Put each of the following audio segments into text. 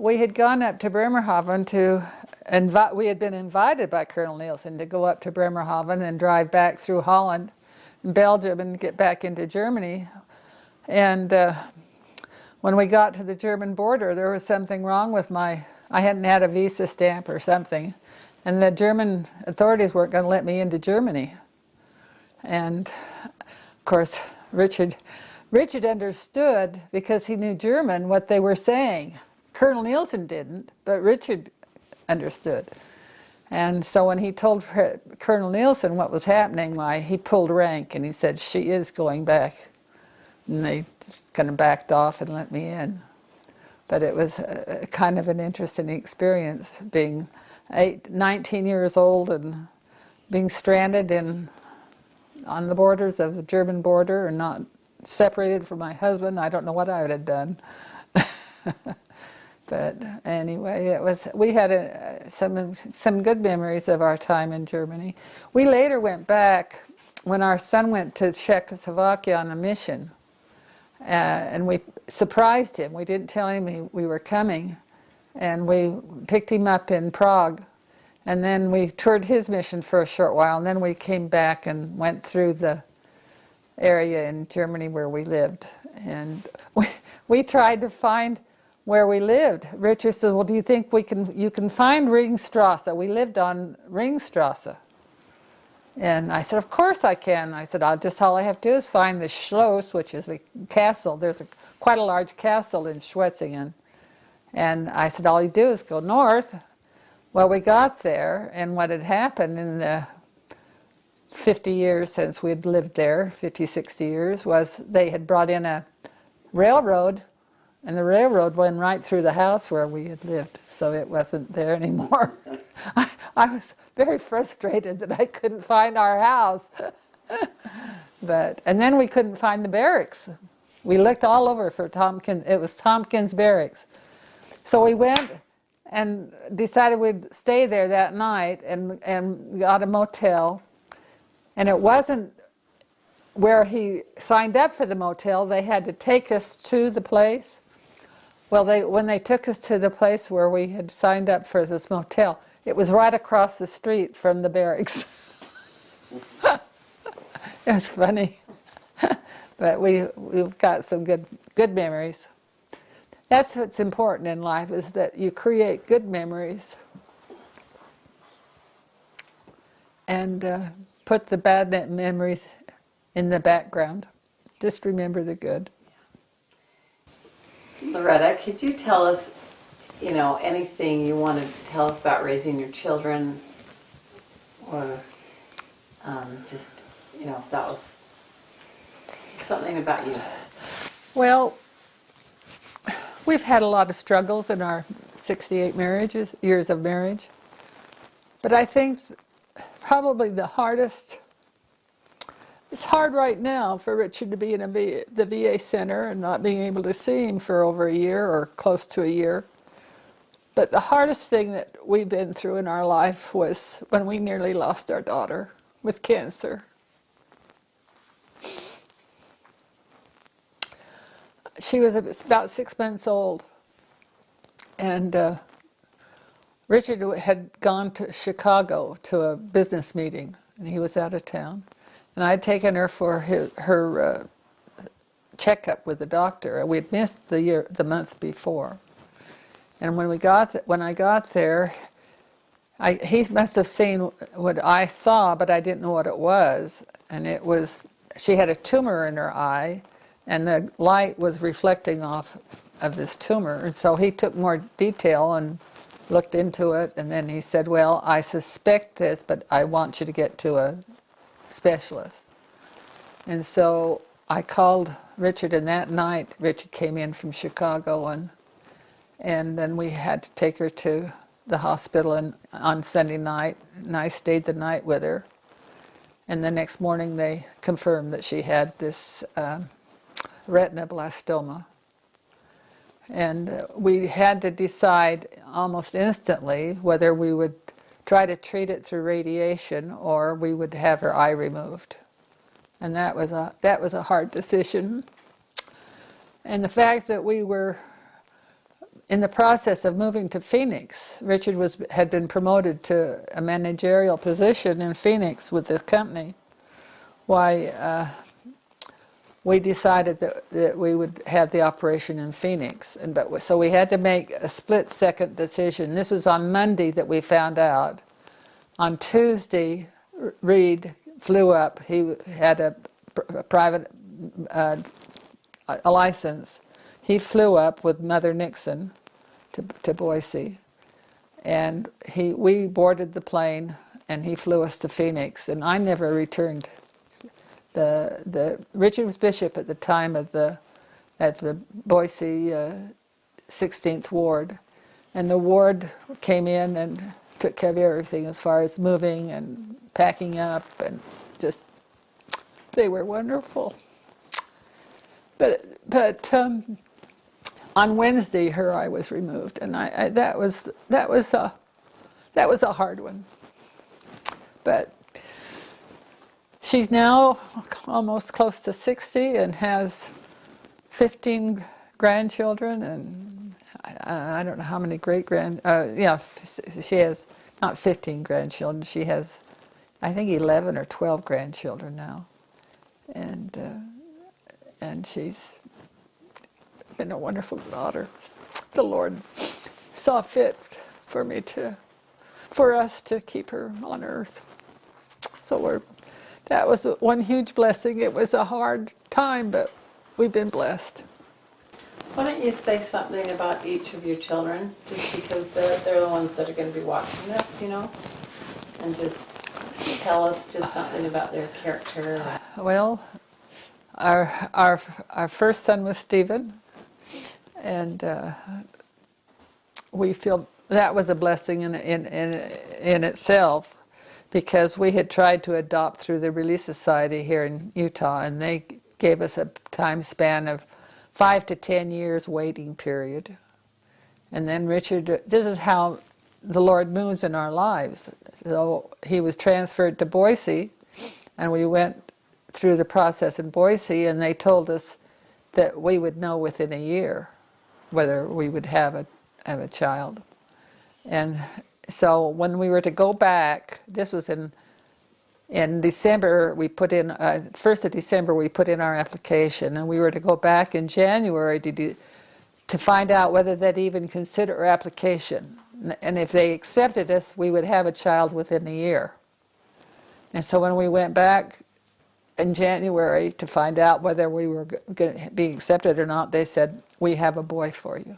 we had gone up to Bremerhaven to invite, we had been invited by Colonel Nielsen to go up to Bremerhaven and drive back through Holland and Belgium and get back into Germany. And when we got to the German border, there was something wrong with I hadn't had a visa stamp or something. And the German authorities weren't going to let me into Germany. And of course, Richard understood, because he knew German, what they were saying. Colonel Nielsen didn't, but Richard understood. And so when he told Colonel Nielsen what was happening, why, he pulled rank and he said, "She is going back." And they kind of backed off and let me in. But it was kind of an interesting experience, being 19 years old and being stranded on the borders of the German border and not separated from my husband. I don't know what I would have done. But anyway, we had some good memories of our time in Germany. We later went back when our son went to Czechoslovakia on a mission, and we surprised him. We didn't tell him we were coming, and we picked him up in Prague, and then we toured his mission for a short while, and then we came back and went through the area in Germany where we lived, and we tried to find where we lived. Richard said, "Well, do you think you can find Ringstrasse?" We lived on Ringstrasse. And I said, "Of course I can." I said, all I have to do is find the Schloss, which is the castle. There's quite a large castle in Schwetzingen. And I said, all you do is go north. Well, we got there, and what had happened in the 50 years since we'd lived there, 50, 60 years, was they had brought in a railroad, and the railroad went right through the house where we had lived, so it wasn't there anymore. I was very frustrated that I couldn't find our house. And then we couldn't find the barracks. We looked all over for Tompkins. It was Tompkins Barracks. So we went and decided we'd stay there that night and got a motel. And it wasn't where he signed up for the motel. They had to take us to the place. Well, when they took us to the place where we had signed up for this motel, it was right across the street from the barracks. It was funny. But we've got some good memories. That's what's important in life, is that you create good memories and put the bad memories in the background. Just remember the good. Loretta, could you tell us, anything you want to tell us about raising your children, or just, if that was something about you? Well, we've had a lot of struggles in our 68 years of marriage, but I think probably the hardest. It's hard right now for Richard to be in the VA center and not being able to see him for over a year or close to a year. But the hardest thing that we've been through in our life was when we nearly lost our daughter with cancer. She was about 6 months old, and Richard had gone to Chicago to a business meeting, and he was out of town. And I had taken her for her checkup with the doctor. We had missed the month before. And when I got there, he must have seen what I saw, but I didn't know what it was. And she had a tumor in her eye, and the light was reflecting off of this tumor. And so he took more detail and looked into it, and then he said, "Well, I suspect this, but I want you to get to a specialist." And so I called Richard, and that night Richard came in from Chicago, and then we had to take her to the hospital on Sunday night, and I stayed the night with her. And the next morning they confirmed that she had this retinoblastoma. And we had to decide almost instantly whether we would try to treat it through radiation or we would have her eye removed. And that was a hard decision. And the fact that we were in the process of moving to Phoenix, Richard had been promoted to a managerial position in Phoenix with the company. Why we decided that we would have the operation in Phoenix, so we had to make a split-second decision. This was on Monday that we found out. On Tuesday, Reed flew up. He had a private a license. He flew up with Mother Nixon to Boise, and we boarded the plane, and he flew us to Phoenix, and I never returned. Richard was bishop at the time at the Boise 16th Ward, and the ward came in and took care of everything as far as moving and packing up, and just they were wonderful. But on Wednesday, her eye was removed, and that was a hard one. But she's now almost close to 60 and has 15 grandchildren, and I don't know how many she has not 15 grandchildren. She has, I think, 11 or 12 grandchildren now, and she's been a wonderful daughter. The Lord saw fit for us to keep her on earth. So that was one huge blessing. It was a hard time, but we've been blessed. Why don't you say something about each of your children, just because they're the ones that are going to be watching this, and just tell us just something about their character. Well, our first son was Stephen, and we feel that was a blessing in itself, because we had tried to adopt through the Relief Society here in Utah, and they gave us a time span of 5 to 10 years waiting period. And then Richard, this is how the Lord moves in our lives. So he was transferred to Boise, and we went through the process in Boise, and they told us that we would know within a year whether we would have a child. And so when we were to go back, this was in December, we put in, 1st of December, we put in our application, and we were to go back in January to find out whether they'd even consider our application. And if they accepted us, we would have a child within a year. And so when we went back in January to find out whether we were going to be accepted or not, they said, "We have a boy for you,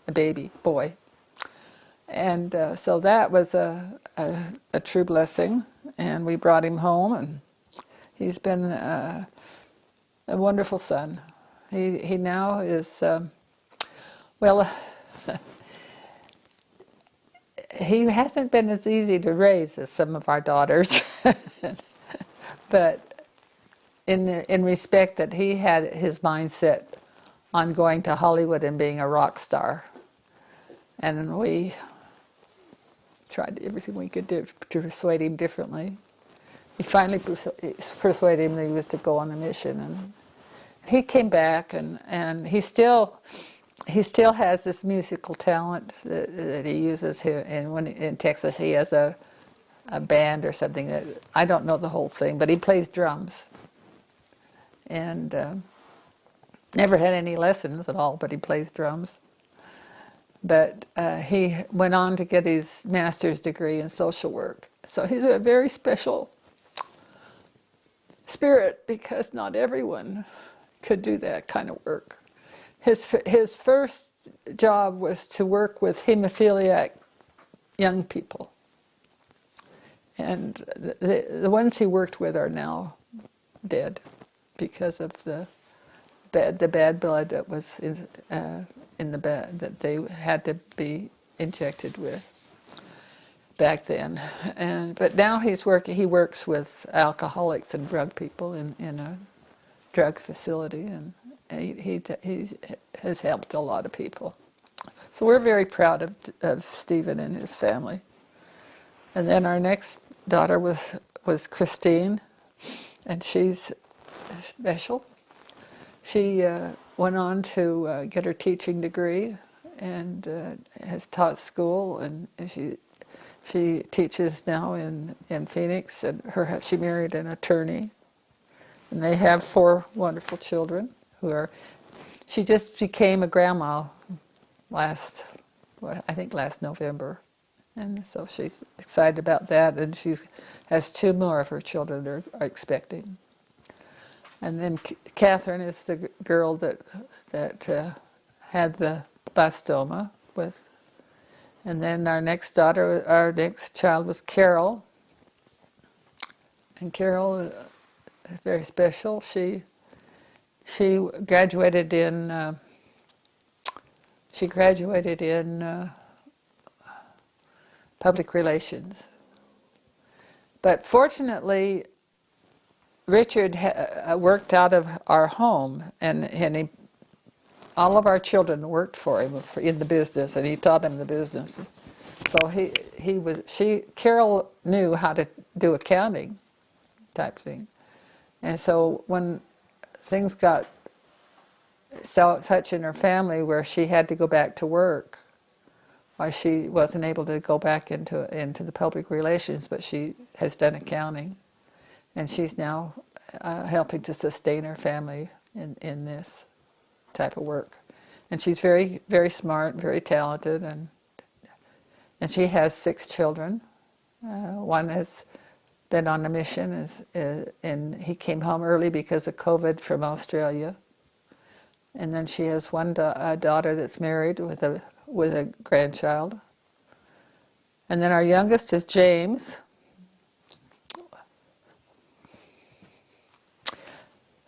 a baby boy." And so that was a true blessing, and we brought him home, and he's been a wonderful son. He now is, he hasn't been as easy to raise as some of our daughters, but in respect that he had his mindset on going to Hollywood and being a rock star, and we tried everything we could do to persuade him differently. We finally persuaded him that he was to go on a mission, and he came back, and he still has this musical talent that he uses here. And when in Texas, he has a band or something that I don't know the whole thing, but he plays drums, and never had any lessons at all, but he plays drums. But he went on to get his master's degree in social work. So he's a very special spirit, because not everyone could do that kind of work. His first job was to work with hemophiliac young people. And the ones he worked with are now dead because of the bad blood that was in the bed that they had to be injected with back then. But now he works with alcoholics and drug people in a drug facility, and he has helped a lot of people. So we're very proud of Stephen and his family. And then our next daughter was Christine, and she's special. She went on to get her teaching degree and has taught school, and she teaches now in Phoenix, and she married an attorney, and they have 4 wonderful children who are. She just became a grandma I think last November, and so she's excited about that, and she has 2 more of her children are expecting. And then Catherine is the girl that had the blastoma with. And then our next child was Carol. And Carol is very special. She graduated in public relations. But fortunately, Richard worked out of our home, and all of our children worked for him in the business, and he taught them the business. So Carol knew how to do accounting type thing. And so when things got such in her family where she had to go back to work, why she wasn't able to go back into the public relations, but she has done accounting, and she's now helping to sustain her family in this type of work. And she's very, very smart, very talented, and she has 6 children. One has been on a mission, and he came home early because of COVID from Australia. And then she has one daughter that's married with a grandchild. And then our youngest is James,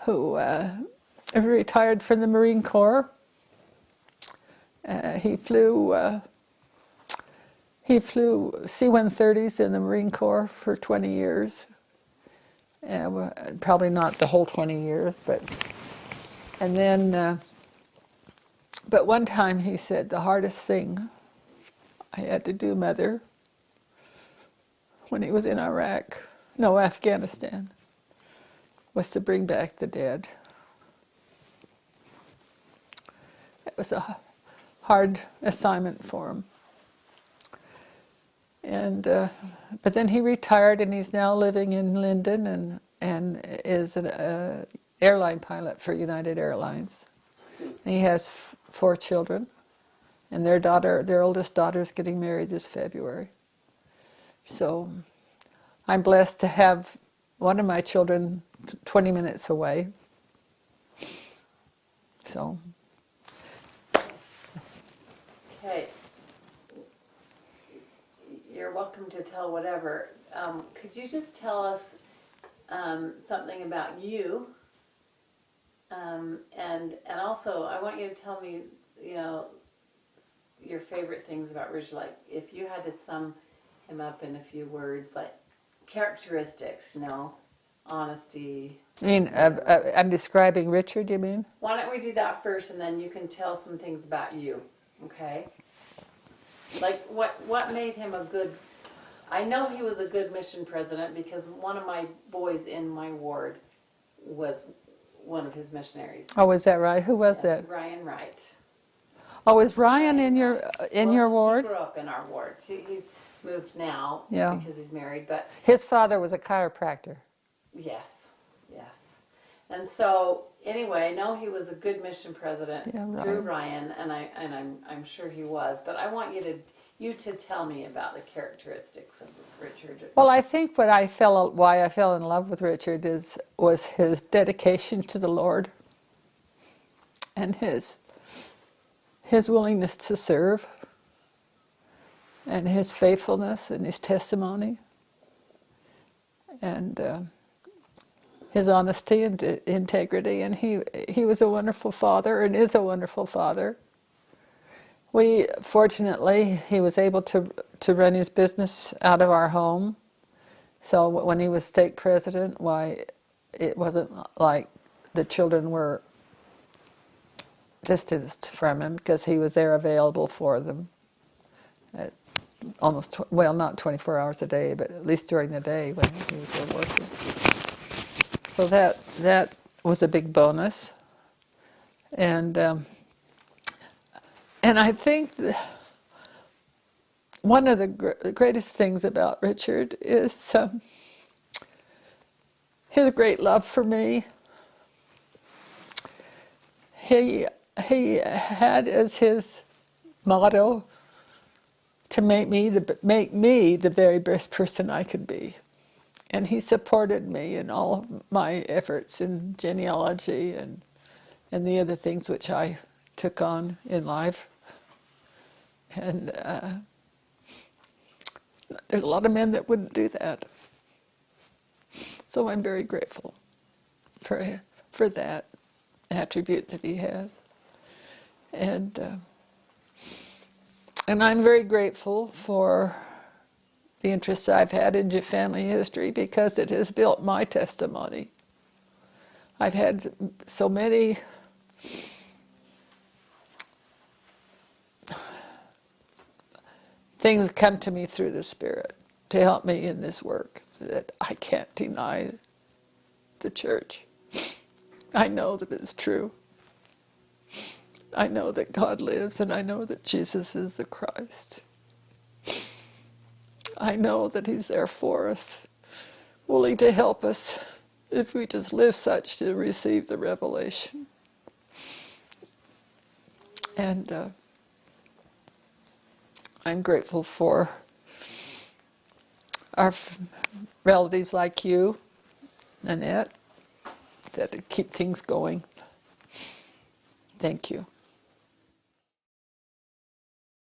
who retired from the Marine Corps. He flew C-130s in the Marine Corps for 20 years. Probably not the whole 20 years, but one time he said, the hardest thing I had to do, Mother, when he was in Afghanistan, was to bring back the dead. It was a hard assignment for him. And but then he retired, and he's now living in Linden and is an airline pilot for United Airlines. And he has 4 children, and their oldest daughter is getting married this February. So I'm blessed to have one of my children 20 minutes away. So. Okay. You're welcome to tell whatever. Could you just tell us something about you? And also, I want you to tell me, your favorite things about Richard. Like, if you had to sum him up in a few words, like characteristics, honesty. I mean, I'm describing Richard, you mean? Why don't we do that first, and then you can tell some things about you, okay? Like, what made him a good... I know he was a good mission president because one of my boys in my ward was one of his missionaries. Oh, is that right? Who was that? Ryan Wright. Oh, is Ryan in your ward? He grew up in our ward. He's moved now because he's married, but... His father was a chiropractor. Yes. And so, anyway, I know he was a good mission president through Ryan, and I'm sure he was. But I want you to tell me about the characteristics of Richard. Well, I think why I fell in love with Richard was his dedication to the Lord, and his willingness to serve, and his faithfulness and his testimony, and his honesty and integrity. And he was a wonderful father and is a wonderful father. Fortunately, he was able to run his business out of our home. So when he was stake president, it wasn't like the children were distanced from him, because he was there available for them at not 24 hours a day, but at least during the day when he was there working. So that was a big bonus. And And I think one of the greatest things about Richard is his great love for me. He had as his motto to make me the very best person I could be. And he supported me in all of my efforts in genealogy and the other things which I took on in life. And there's a lot of men that wouldn't do that. So I'm very grateful for that attribute that he has. And I'm very grateful for the interest I've had in family history because it has built my testimony. I've had so many things come to me through the Spirit to help me in this work that I can't deny the church. I know that it's true. I know that God lives, and I know that Jesus is the Christ. I know that he's there for us, willing to help us if we just live such to receive the revelation. And I'm grateful for our relatives like you, Annette, that keep things going. Thank you.